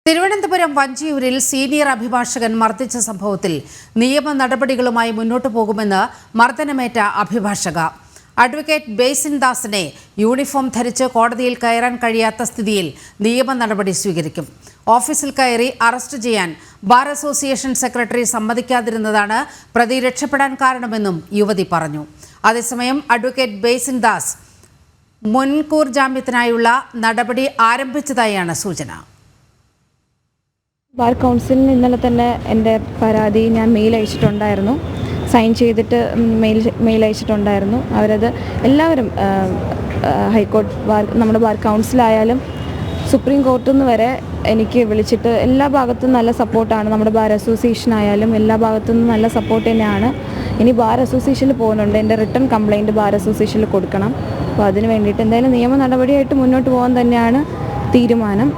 Thiruvananthapuram വഞ്ചിയൂരിൽ senior അഭിഭാഷകൻ മർദ്ദിച്ച സംഭവത്തിൽ നിയമ നടപടികളുമായി മുന്നോട്ടു പോകുമെന്ന് മർദ്ദനമേറ്റ അഭിഭാഷക. അഡ്വക്കേറ്റ് ബേസിൻ ദാസിനെ യൂണിഫോം ധരിച്ച് കോടതിയിൽ കയറാൻ കഴിയാത്ത സ്ഥിതിയിൽ നിയമ നടപടി സ്വീകരിക്കും. ഓഫീസിൽ കയറി അറസ്റ്റ് ചെയ്യാൻ ബാർ അസോസിയേഷൻ സെക്രട്ടറി സമ്മതിക്കാതിരുന്നതാണ് പ്രതി രക്ഷപ്പെടാൻ കാരണമെന്നും യുവതി പറഞ്ഞു. അതേസമയം അഡ്വക്കേറ്റ് ബേസിൻ ദാസ് മുൻകൂർ ജാമ്യത്തിനായുള്ള നടപടി ആരംഭിച്ചതായാണ് സൂചന. ബാർ കൗൺസിലിന് ഇന്നലെ തന്നെ എൻ്റെ പരാതി ഞാൻ മെയിൽ അയച്ചിട്ടുണ്ടായിരുന്നു. സൈൻ ചെയ്തിട്ട് മെയിൽ അയച്ചിട്ടുണ്ടായിരുന്നു. അവരത് എല്ലാവരും ഹൈക്കോടതി നമ്മുടെ ബാർ കൗൺസിലായാലും സുപ്രീം കോർട്ടിൽ നിന്ന് വരെ എനിക്ക് വിളിച്ചിട്ട് എല്ലാ ഭാഗത്തും നല്ല സപ്പോർട്ടാണ്. നമ്മുടെ ബാർ അസോസിയേഷൻ ആയാലും എല്ലാ ഭാഗത്തു നിന്നും നല്ല സപ്പോർട്ട് തന്നെയാണ്. ഇനി ബാർ അസോസിയേഷനിൽ പോകുന്നുണ്ട്. എൻ്റെ റിട്ടേൺ കംപ്ലയിൻറ്റ് ബാർ അസോസിയേഷനിൽ കൊടുക്കണം. അപ്പോൾ അതിന് വേണ്ടിയിട്ട് എന്തായാലും നിയമ നടപടിയായിട്ട് മുന്നോട്ട് പോകാൻ തന്നെയാണ് തീരുമാനം.